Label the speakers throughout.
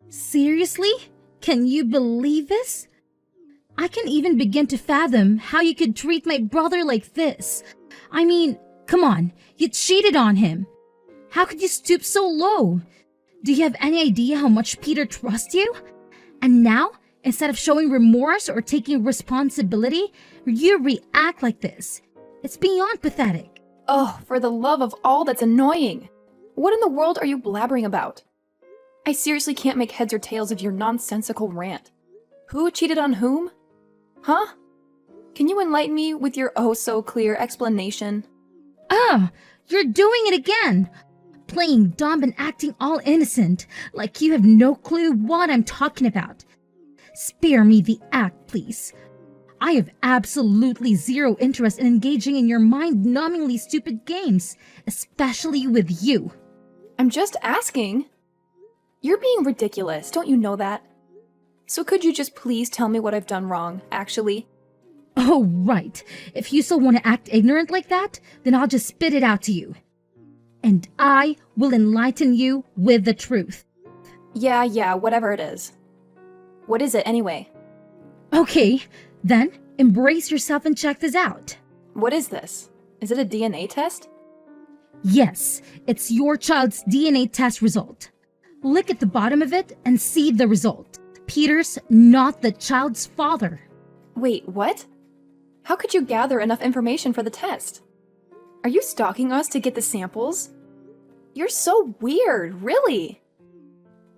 Speaker 1: Seriously? Can you believe this? I can't even begin to fathom how you could treat my brother like this. I mean, come on, you cheated on him. How could you stoop so low? Do you have any idea how much Peter trusts you? And now, instead of showing remorse or taking responsibility, you react like this. It's beyond pathetic.
Speaker 2: Oh, for the love of all that's annoying! What in the world are you blabbering about? I seriously can't make heads or tails of your nonsensical rant. Who cheated on whom? Huh? Can you enlighten me with your oh-so-clear explanation?
Speaker 1: You're doing it again! Playing dumb and acting all innocent, like you have no clue what I'm talking about. Spare me the act, please. I have absolutely zero interest in engaging in your mind-numbingly stupid games, especially with you.
Speaker 2: I'm just asking. You're being ridiculous, don't you know that? So could you just please tell me what I've done wrong, actually?
Speaker 1: Oh, right. If you still want to act ignorant like that, then I'll just spit it out to you. And I will enlighten you with the truth.
Speaker 2: Yeah, whatever it is. What is it, anyway?
Speaker 1: Okay, then embrace yourself and check this out.
Speaker 2: What is this? Is it a DNA test?
Speaker 1: Yes, it's your child's DNA test result. Look at the bottom of it and see the result. Peter's not the child's father.
Speaker 2: Wait, what? How could you gather enough information for the test? Are you stalking us to get the samples? You're so weird, really.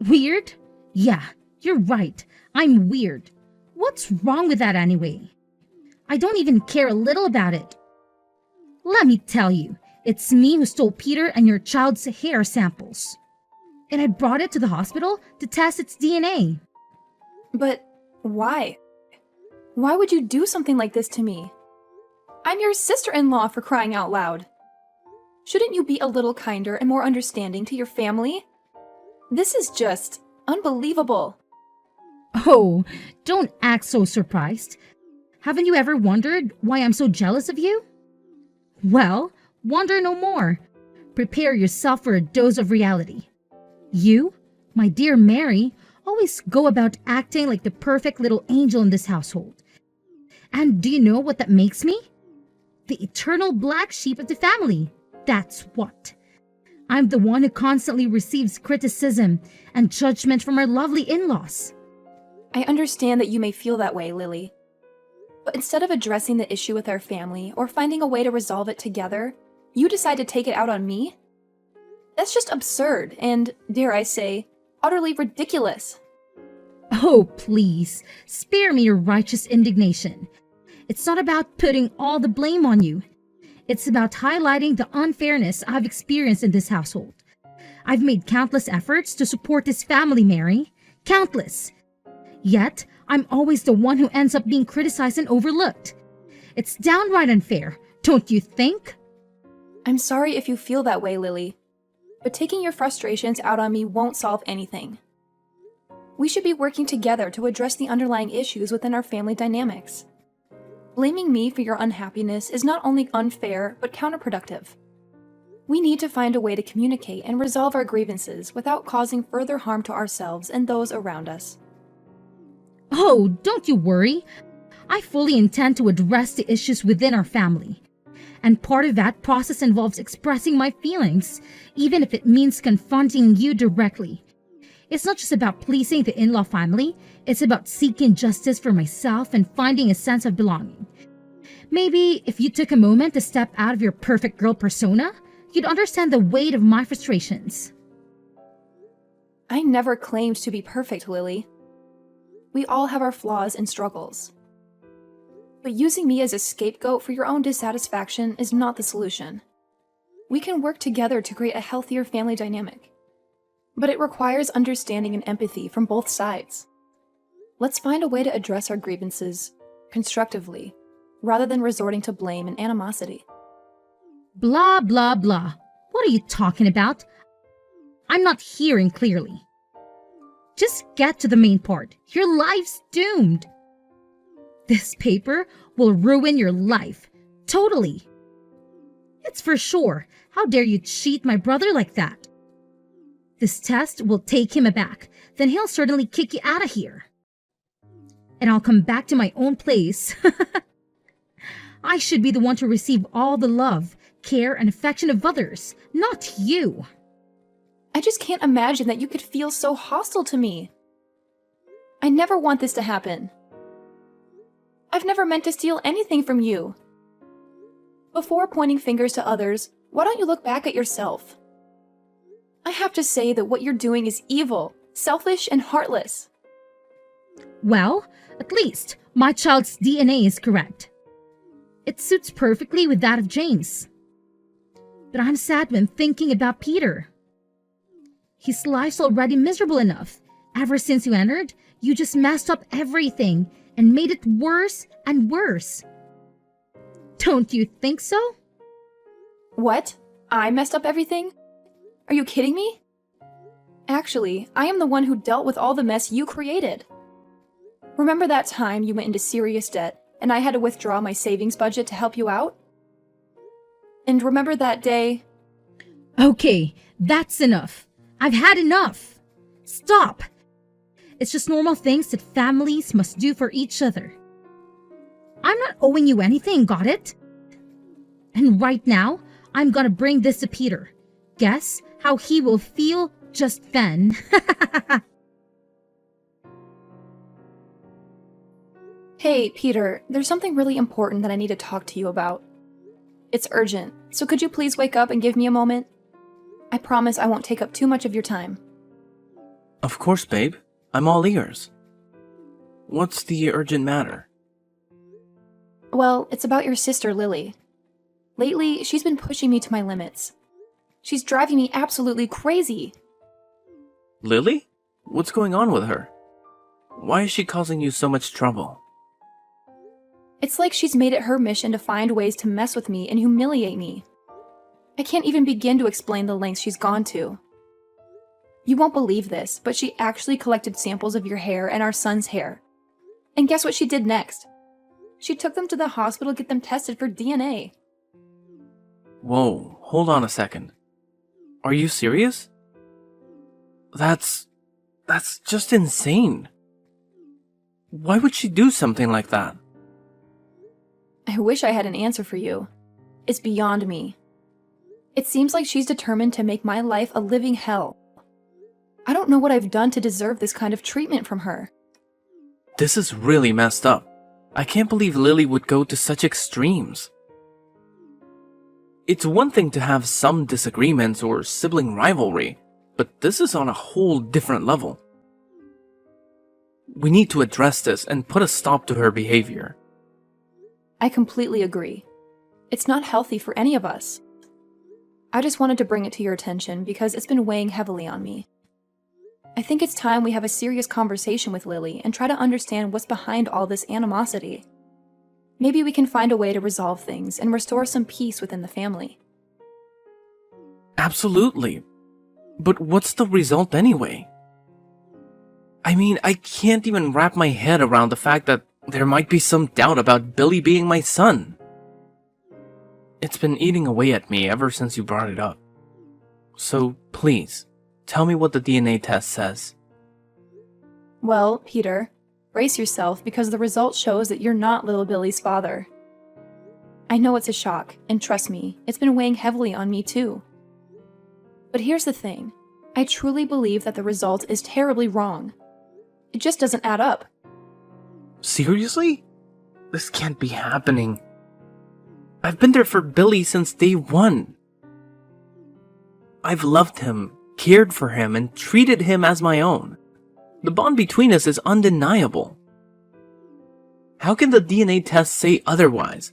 Speaker 1: Weird? Yeah, you're right. I'm weird. What's wrong with that anyway? I don't even care a little about it. Let me tell you, it's me who stole Peter and your child's hair samples. And I brought it to the hospital to test its DNA.
Speaker 2: But why? Why would you do something like this to me? I'm your sister-in-law, for crying out loud. Shouldn't you be a little kinder and more understanding to your family? This is just unbelievable.
Speaker 1: Oh, don't act so surprised. Haven't you ever wondered why I'm so jealous of you? Well, wonder no more. Prepare yourself for a dose of reality. You, my dear Mary, always go about acting like the perfect little angel in this household. And do you know what that makes me? The eternal black sheep of the family. That's what. I'm the one who constantly receives criticism and judgment from our lovely in-laws.
Speaker 2: I understand that you may feel that way, Lily. But instead of addressing the issue with our family or finding a way to resolve it together, you decide to take it out on me? That's just absurd and, dare I say, utterly ridiculous.
Speaker 1: Oh, please, spare me your righteous indignation. It's not about putting all the blame on you. It's about highlighting the unfairness I've experienced in this household. I've made countless efforts to support this family, Mary. Countless. Yet, I'm always the one who ends up being criticized and overlooked. It's downright unfair, don't you think?
Speaker 2: I'm sorry if you feel that way, Lily. But taking your frustrations out on me won't solve anything. We should be working together to address the underlying issues within our family dynamics. Blaming me for your unhappiness is not only unfair, but counterproductive. We need to find a way to communicate and resolve our grievances without causing further harm to ourselves and those around us.
Speaker 1: Oh, don't you worry. I fully intend to address the issues within our family. And part of that process involves expressing my feelings, even if it means confronting you directly. It's not just about pleasing the in-law family, it's about seeking justice for myself and finding a sense of belonging. Maybe if you took a moment to step out of your perfect girl persona, you'd understand the weight of my frustrations.
Speaker 2: I never claimed to be perfect, Lily. We all have our flaws and struggles. But using me as a scapegoat for your own dissatisfaction is not the solution. We can work together to create a healthier family dynamic. But it requires understanding and empathy from both sides. Let's find a way to address our grievances constructively, rather than resorting to blame and animosity.
Speaker 1: Blah, blah, blah. What are you talking about? I'm not hearing clearly. Just get to the main part. Your life's doomed. This paper will ruin your life. Totally. It's for sure. How dare you cheat my brother like that? This test will take him aback. then he'll certainly kick you out of here. And I'll come back to my own place. I should be the one to receive all the love, care, and affection of others, not you.
Speaker 2: I just can't imagine that you could feel so hostile to me. I never want this to happen. I've never meant to steal anything from you. Before pointing fingers to others, why don't you look back at yourself? I have to say that what you're doing is evil, selfish, and heartless.
Speaker 1: Well, at least my child's DNA is correct. It suits perfectly with that of James. But I'm sad when thinking about Peter. His life's already miserable enough. Ever since you entered, you just messed up everything and made it worse and worse. Don't you think so?
Speaker 2: What? I messed up everything? Are you kidding me? Actually, I am the one who dealt with all the mess you created. Remember that time you went into serious debt and I had to withdraw my savings budget to help you out? And remember that day?
Speaker 1: Okay, that's enough. I've had enough. Stop. It's just normal things that families must do for each other. I'm not owing you anything, got it? And right now, I'm gonna bring this to Peter. Guess how he will feel just then.
Speaker 2: Hey, Peter, there's something really important that I need to talk to you about. It's urgent, so could you please wake up and give me a moment? I promise I won't take up too much of your time.
Speaker 3: Of course, babe. I'm all ears. What's the urgent matter?
Speaker 2: Well, it's about your sister, Lily. Lately, she's been pushing me to my limits. She's driving me absolutely crazy.
Speaker 3: Lily? What's going on with her? Why is she causing you so much trouble?
Speaker 2: It's like she's made it her mission to find ways to mess with me and humiliate me. I can't even begin to explain the lengths she's gone to. You won't believe this, but she actually collected samples of your hair and our son's hair. And guess what she did next? She took them to the hospital to get them tested for DNA.
Speaker 3: Whoa, hold on a second. Are you serious? That's just insane. Why would she do something like that?
Speaker 2: I wish I had an answer for you. It's beyond me. It seems like she's determined to make my life a living hell. I don't know what I've done to deserve this kind of treatment from her.
Speaker 3: This is really messed up. I can't believe Lily would go to such extremes. It's one thing to have some disagreements or sibling rivalry, but this is on a whole different level. We need to address this and put a stop to her behavior.
Speaker 2: I completely agree. It's not healthy for any of us. I just wanted to bring it to your attention because it's been weighing heavily on me. I think it's time we have a serious conversation with Lily and try to understand what's behind all this animosity. Maybe we can find a way to resolve things and restore some peace within the family.
Speaker 3: Absolutely. But what's the result anyway? I mean, I can't even wrap my head around the fact that there might be some doubt about Billy being my son. It's been eating away at me ever since you brought it up. So, please, tell me what the DNA test says.
Speaker 2: Well, Peter, brace yourself because the result shows that you're not little Billy's father. I know it's a shock, and trust me, it's been weighing heavily on me too. But here's the thing. I truly believe that the result is terribly wrong. It just doesn't add up.
Speaker 3: Seriously? This can't be happening. I've been there for Billy since day one. I've loved him, cared for him, and treated him as my own. The bond between us is undeniable. How can the DNA test say otherwise?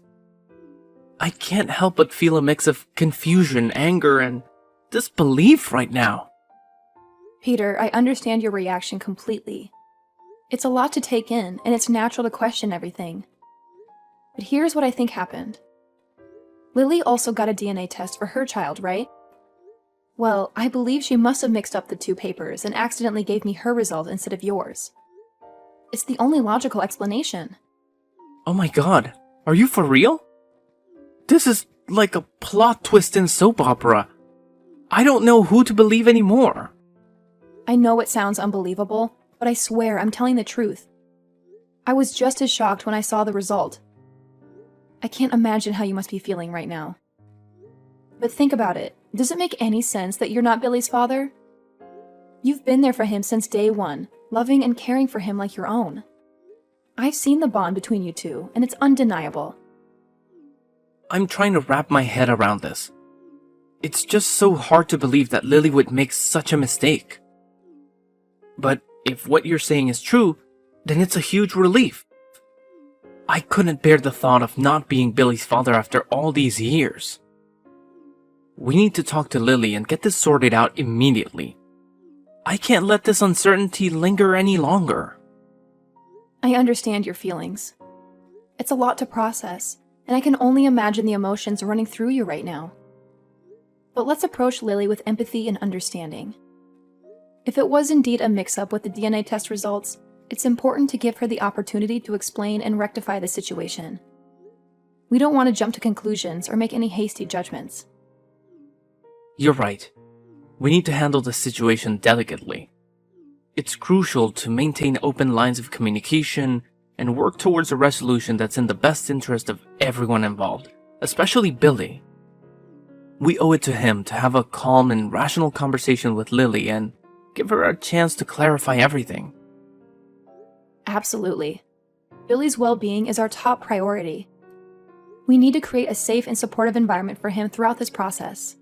Speaker 3: I can't help but feel a mix of confusion, anger, and disbelief right now.
Speaker 2: Peter, I understand your reaction completely. It's a lot to take in, and it's natural to question everything. But here's what I think happened. Lily also got a DNA test for her child, right? Well, I believe she must have mixed up the two papers and accidentally gave me her result instead of yours. It's the only logical explanation.
Speaker 3: Oh my god, are you for real? This is like a plot twist in soap opera. I don't know who to believe anymore.
Speaker 2: I know it sounds unbelievable, but I swear I'm telling the truth. I was just as shocked when I saw the result. I can't imagine how you must be feeling right now. But think about it. Does it make any sense that you're not Billy's father? You've been there for him since day one, loving and caring for him like your own. I've seen the bond between you two, and it's undeniable.
Speaker 3: I'm trying to wrap my head around this. It's just so hard to believe that Lily would make such a mistake. But if what you're saying is true, then it's a huge relief. I couldn't bear the thought of not being Billy's father after all these years. We need to talk to Lily and get this sorted out immediately. I can't let this uncertainty linger any longer.
Speaker 2: I understand your feelings. It's a lot to process, and I can only imagine the emotions running through you right now. But let's approach Lily with empathy and understanding. If it was indeed a mix-up with the DNA test results, it's important to give her the opportunity to explain and rectify the situation. We don't want to jump to conclusions or make any hasty judgments.
Speaker 3: You're right. We need to handle the situation delicately. It's crucial to maintain open lines of communication and work towards a resolution that's in the best interest of everyone involved, especially Billy. We owe it to him to have a calm and rational conversation with Lily and give her a chance to clarify everything.
Speaker 2: Absolutely. Billy's well-being is our top priority. We need to create a safe and supportive environment for him throughout this process.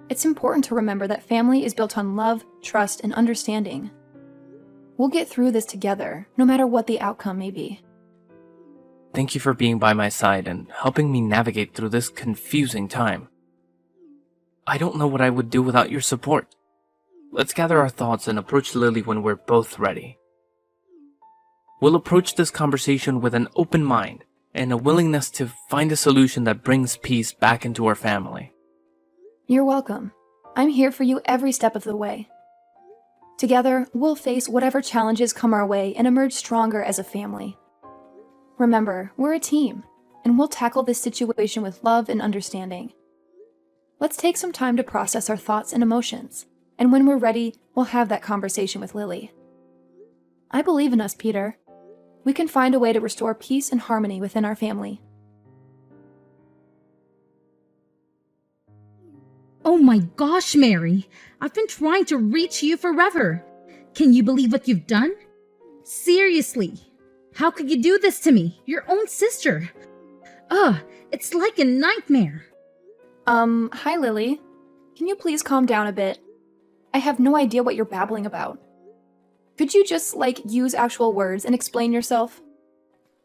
Speaker 2: It's important to remember that family is built on love, trust, and understanding. We'll get through this together, no matter what the outcome may be.
Speaker 3: Thank you for being by my side and helping me navigate through this confusing time. I don't know what I would do without your support. Let's gather our thoughts and approach Lily when we're both ready. We'll approach this conversation with an open mind and a willingness to find a solution that brings peace back into our family.
Speaker 2: You're welcome. I'm here for you every step of the way. Together, we'll face whatever challenges come our way and emerge stronger as a family. Remember, we're a team, and we'll tackle this situation with love and understanding. Let's take some time to process our thoughts and emotions, and when we're ready, we'll have that conversation with Lily. I believe in us, Peter. We can find a way to restore peace and harmony within our family.
Speaker 1: Oh my gosh, Mary! I've been trying to reach you forever. Can you believe what you've done? Seriously, how could you do this to me, your own sister? Ugh, it's like a nightmare.
Speaker 2: Hi Lily. Can you please calm down a bit? I have no idea what you're babbling about. Could you just, use actual words and explain yourself?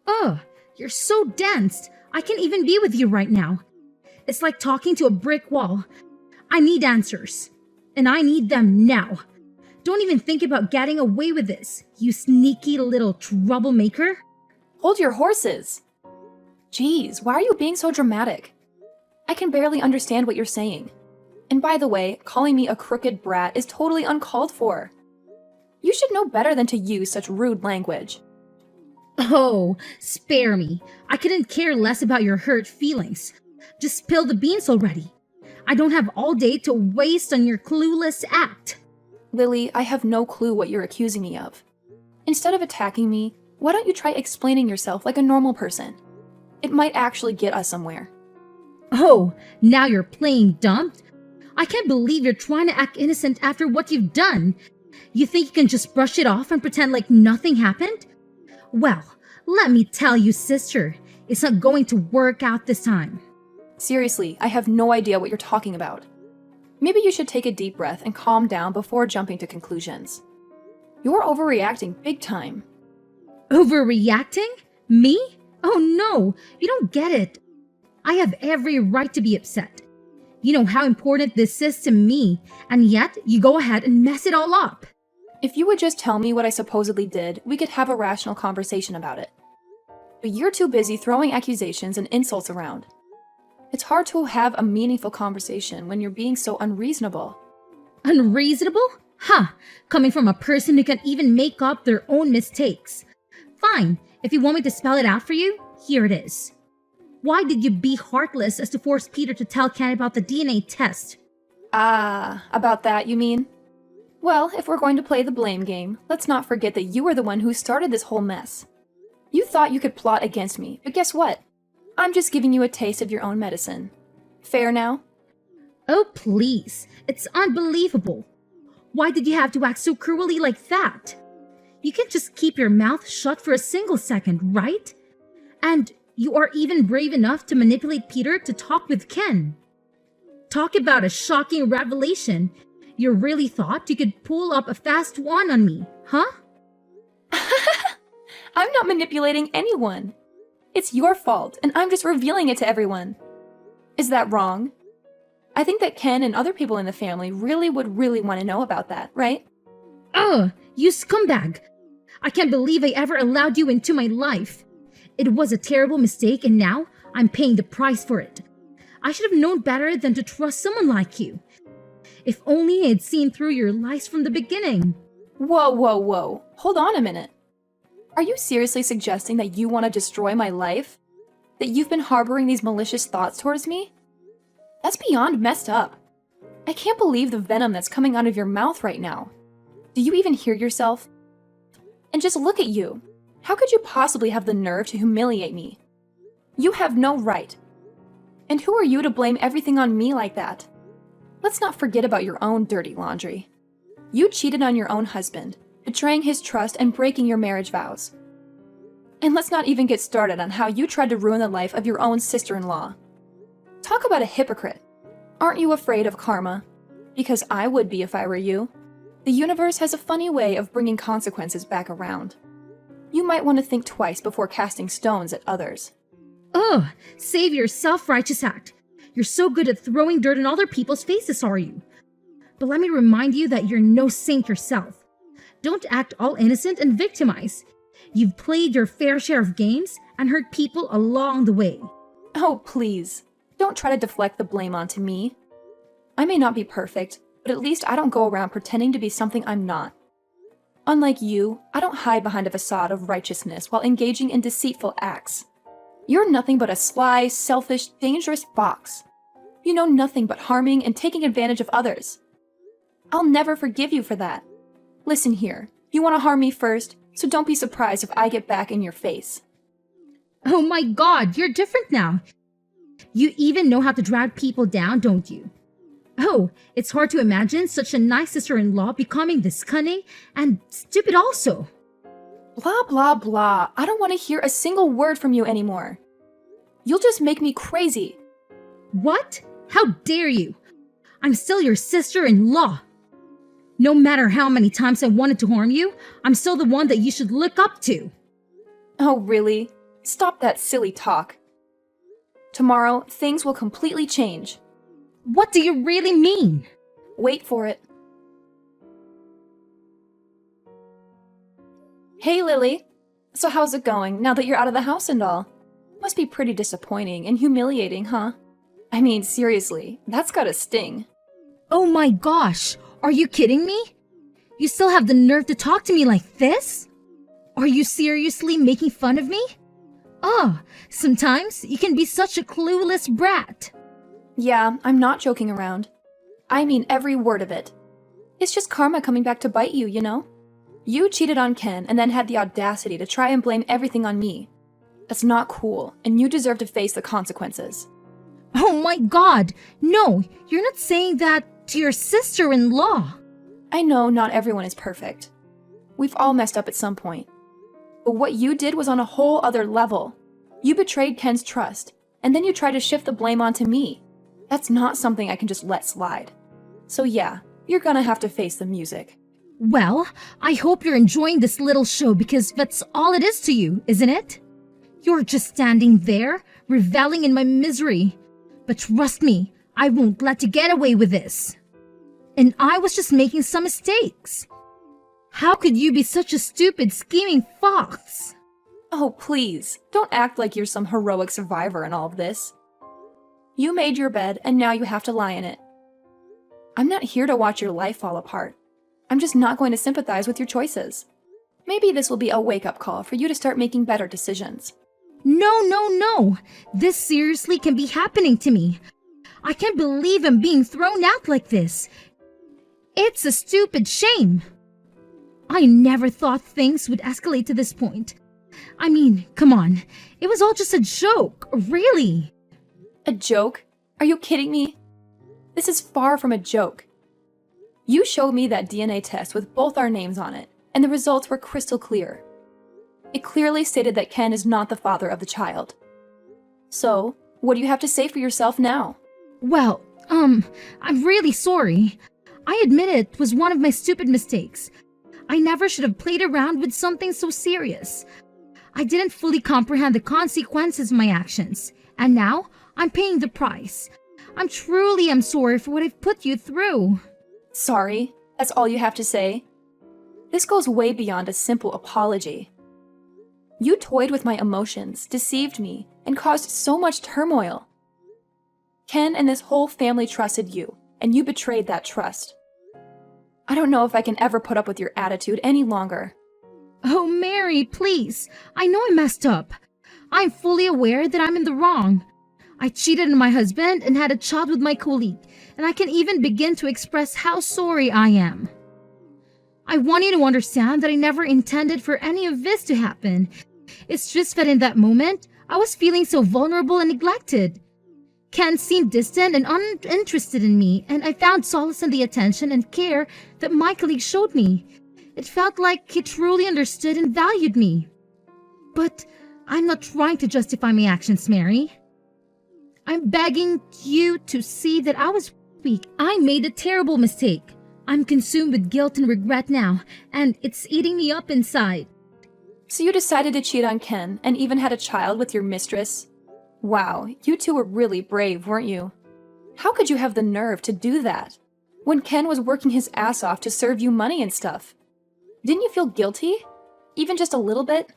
Speaker 1: Ugh, you're so dense. I can't even be with you right now. It's like talking to a brick wall. I need answers. And I need them now. Don't even think about getting away with this, you sneaky little troublemaker.
Speaker 2: Hold your horses! Jeez, why are you being so dramatic? I can barely understand what you're saying. And by the way, calling me a crooked brat is totally uncalled for. You should know better than to use such rude language.
Speaker 1: Oh, spare me. I couldn't care less about your hurt feelings. Just spill the beans already. I don't have all day to waste on your clueless act.
Speaker 2: Lily, I have no clue what you're accusing me of. Instead of attacking me, why don't you try explaining yourself like a normal person? It might actually get us somewhere.
Speaker 1: Oh, now you're playing dumb? I can't believe you're trying to act innocent after what you've done. You think you can just brush it off and pretend like nothing happened? Well, let me tell you, sister, it's not going to work out this time.
Speaker 2: Seriously, I have no idea what you're talking about. Maybe you should take a deep breath and calm down before jumping to conclusions. You're overreacting big time.
Speaker 1: Overreacting? Me? Oh no, you don't get it. I have every right to be upset. You know how important this is to me, and yet you go ahead and mess it all up.
Speaker 2: If you would just tell me what I supposedly did, we could have a rational conversation about it. But you're too busy throwing accusations and insults around. It's hard to have a meaningful conversation when you're being so unreasonable.
Speaker 1: Unreasonable? Huh, coming from a person who can even make up their own mistakes. Fine, if you want me to spell it out for you, here it is. Why did you be heartless as to force Peter to tell Ken about the DNA test?
Speaker 2: Ah, about that, you mean? Well, if we're going to play the blame game, let's not forget that you were the one who started this whole mess. You thought you could plot against me, but guess what? I'm just giving you a taste of your own medicine. Fair now?
Speaker 1: Oh, please. It's unbelievable. Why did you have to act so cruelly like that? You can just keep your mouth shut for a single second, right? And you are even brave enough to manipulate Peter to talk with Ken. Talk about a shocking revelation. You really thought you could pull up a fast one on me, huh?
Speaker 2: I'm not manipulating anyone. It's your fault, and I'm just revealing it to everyone. Is that wrong? I think that Ken and other people in the family would really want to know about that, right?
Speaker 1: Ugh, you scumbag. I can't believe I ever allowed you into my life. It was a terrible mistake, and now I'm paying the price for it. I should have known better than to trust someone like you. If only I had seen through your lies from the beginning.
Speaker 2: Whoa. Hold on a minute. Are you seriously suggesting that you want to destroy my life? That you've been harboring these malicious thoughts towards me? That's beyond messed up. I can't believe the venom that's coming out of your mouth right now. Do you even hear yourself? And just look at you. How could you possibly have the nerve to humiliate me? You have no right. And who are you to blame everything on me like that? Let's not forget about your own dirty laundry. You cheated on your own husband, betraying his trust and breaking your marriage vows. And let's not even get started on how you tried to ruin the life of your own sister-in-law. Talk about a hypocrite. Aren't you afraid of karma? Because I would be if I were you. The universe has a funny way of bringing consequences back around. You might want to think twice before casting stones at others.
Speaker 1: Ugh, save your self-righteous act. You're so good at throwing dirt in other people's faces, are you? But let me remind you that you're no saint yourself. Don't act all innocent and victimize. You've played your fair share of games and hurt people along the way.
Speaker 2: Oh, please. Don't try to deflect the blame onto me. I may not be perfect, but at least I don't go around pretending to be something I'm not. Unlike you, I don't hide behind a facade of righteousness while engaging in deceitful acts. You're nothing but a sly, selfish, dangerous fox. You know nothing but harming and taking advantage of others. I'll never forgive you for that. Listen here, you want to harm me first, so don't be surprised if I get back in your face.
Speaker 1: Oh my god, you're different now. You even know how to drag people down, don't you? Oh, it's hard to imagine such a nice sister-in-law becoming this cunning and stupid also.
Speaker 2: Blah, blah, blah. I don't want to hear a single word from you anymore. You'll just make me crazy.
Speaker 1: What? How dare you? I'm still your sister-in-law. No matter how many times I wanted to harm you, I'm still the one that you should look up to.
Speaker 2: Oh, really? Stop that silly talk. Tomorrow, things will completely change.
Speaker 1: What do you really mean?
Speaker 2: Wait for it. Hey, Lily. So how's it going now that you're out of the house and all? Must be pretty disappointing and humiliating, huh? I mean, seriously, that's gotta sting.
Speaker 1: Oh my gosh, are you kidding me? You still have the nerve to talk to me like this? Are you seriously making fun of me? Oh, sometimes you can be such a clueless brat.
Speaker 2: Yeah, I'm not joking around. I mean every word of it. It's just karma coming back to bite you, you know? You cheated on Ken and then had the audacity to try and blame everything on me. That's not cool, and you deserve to face the consequences.
Speaker 1: Oh my god, no, you're not saying that to your sister-in-law.
Speaker 2: I know not everyone is perfect. We've all messed up at some point. But what you did was on a whole other level. You betrayed Ken's trust, and then you tried to shift the blame onto me. That's not something I can just let slide. So yeah, you're gonna have to face the music.
Speaker 1: Well, I hope you're enjoying this little show because that's all it is to you, isn't it? You're just standing there, reveling in my misery. But trust me, I won't let you get away with this. And I was just making some mistakes. How could you be such a stupid, scheming fox?
Speaker 2: Oh, please, don't act like you're some heroic survivor in all of this. You made your bed, and now you have to lie in it. I'm not here to watch your life fall apart. I'm just not going to sympathize with your choices. Maybe this will be a wake-up call for you to start making better decisions.
Speaker 1: No. This seriously can be happening to me. I can't believe I'm being thrown out like this. It's a stupid shame. I never thought things would escalate to this point. I mean, come on. It was all just a joke, really.
Speaker 2: A joke? Are you kidding me? This is far from a joke. You showed me that DNA test with both our names on it, and the results were crystal clear. It clearly stated that Ken is not the father of the child. So, what do you have to say for yourself now?
Speaker 1: Well, I'm really sorry. I admit it was one of my stupid mistakes. I never should have played around with something so serious. I didn't fully comprehend the consequences of my actions, and now I'm paying the price. I'm sorry for what I've put you through.
Speaker 2: Sorry? That's all you have to say? This goes way beyond a simple apology. You toyed with my emotions, deceived me, and caused so much turmoil. Ken and this whole family trusted you, and you betrayed that trust. I don't know if I can ever put up with your attitude any longer.
Speaker 1: Oh, Mary, please. I know I messed up. I'm fully aware that I'm in the wrong. I cheated on my husband and had a child with my colleague, and I can even begin to express how sorry I am. I want you to understand that I never intended for any of this to happen. It's just that in that moment, I was feeling so vulnerable and neglected. Ken seemed distant and uninterested in me, and I found solace in the attention and care that my colleague showed me. It felt like he truly understood and valued me. But I'm not trying to justify my actions, Mary. I'm begging you to see that I was weak. I made a terrible mistake. I'm consumed with guilt and regret now, and it's eating me up inside.
Speaker 2: So you decided to cheat on Ken and even had a child with your mistress? Wow, you two were really brave, weren't you? How could you have the nerve to do that? When Ken was working his ass off to serve you money and stuff. Didn't you feel guilty? Even just a little bit?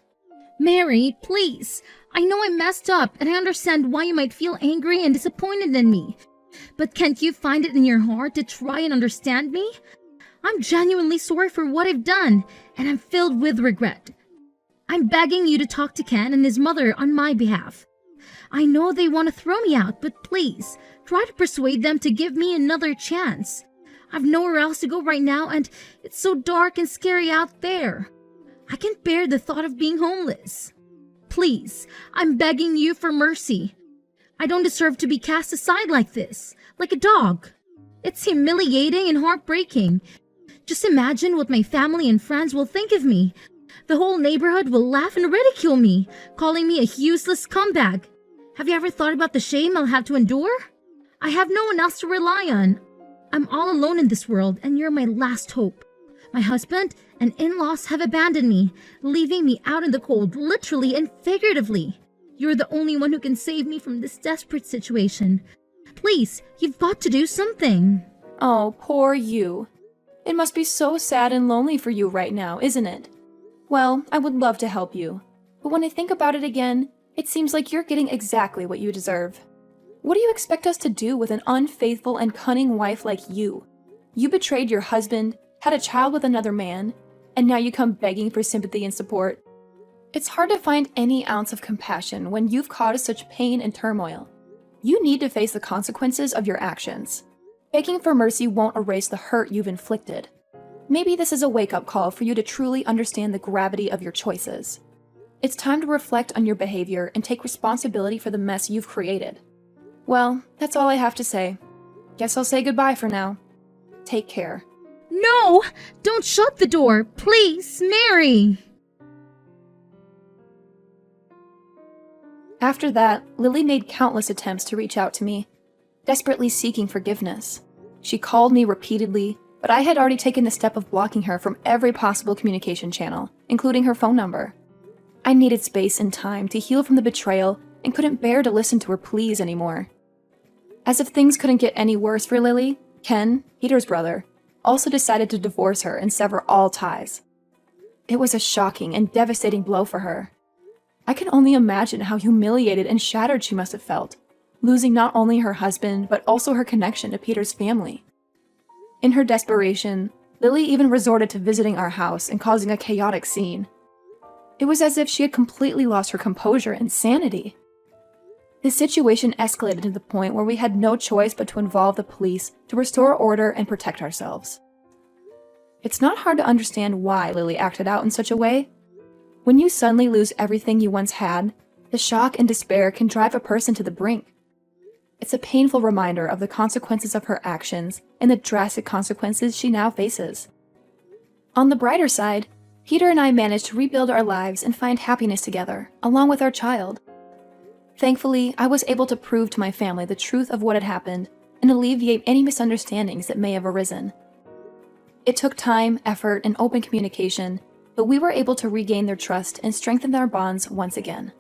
Speaker 1: Mary, please. I know I messed up, and I understand why you might feel angry and disappointed in me. But can't you find it in your heart to try and understand me? I'm genuinely sorry for what I've done, and I'm filled with regret. I'm begging you to talk to Ken and his mother on my behalf. I know they want to throw me out, but please, try to persuade them to give me another chance. I've nowhere else to go right now, and it's so dark and scary out there. I can't bear the thought of being homeless. Please, I'm begging you for mercy. I don't deserve to be cast aside like this, like a dog. It's humiliating and heartbreaking. Just imagine what my family and friends will think of me. The whole neighborhood will laugh and ridicule me, calling me a useless scumbag. Have you ever thought about the shame I'll have to endure? I have no one else to rely on. I'm all alone in this world, and you're my last hope. My husband and in-laws have abandoned me, leaving me out in the cold, literally and figuratively. You're the only one who can save me from this desperate situation. Please, you've got to do something.
Speaker 2: Oh, poor you. It must be so sad and lonely for you right now, isn't it? Well, I would love to help you. But when I think about it again, it seems like you're getting exactly what you deserve. What do you expect us to do with an unfaithful and cunning wife like you? You betrayed your husband, had a child with another man, and now you come begging for sympathy and support. It's hard to find any ounce of compassion when you've caused such pain and turmoil. You need to face the consequences of your actions. Begging for mercy won't erase the hurt you've inflicted. Maybe this is a wake-up call for you to truly understand the gravity of your choices. It's time to reflect on your behavior and take responsibility for the mess you've created. Well, that's all I have to say. Guess I'll say goodbye for now. Take care.
Speaker 1: No! Don't shut the door, please, Mary!
Speaker 2: After that, Lily made countless attempts to reach out to me, desperately seeking forgiveness. She called me repeatedly, but I had already taken the step of blocking her from every possible communication channel, including her phone number. I needed space and time to heal from the betrayal and couldn't bear to listen to her pleas anymore. As if things couldn't get any worse for Lily, Ken, Peter's brother, also decided to divorce her and sever all ties. It was a shocking and devastating blow for her. I can only imagine how humiliated and shattered she must have felt, losing not only her husband, but also her connection to Peter's family. In her desperation, Lily even resorted to visiting our house and causing a chaotic scene. It was as if she had completely lost her composure and sanity. The situation escalated to the point where we had no choice but to involve the police to restore order and protect ourselves. It's not hard to understand why Lily acted out in such a way. When you suddenly lose everything you once had, the shock and despair can drive a person to the brink. It's a painful reminder of the consequences of her actions and the drastic consequences she now faces. On the brighter side, Peter and I managed to rebuild our lives and find happiness together, along with our child. Thankfully, I was able to prove to my family the truth of what had happened and alleviate any misunderstandings that may have arisen. It took time, effort, and open communication, but we were able to regain their trust and strengthen our bonds once again.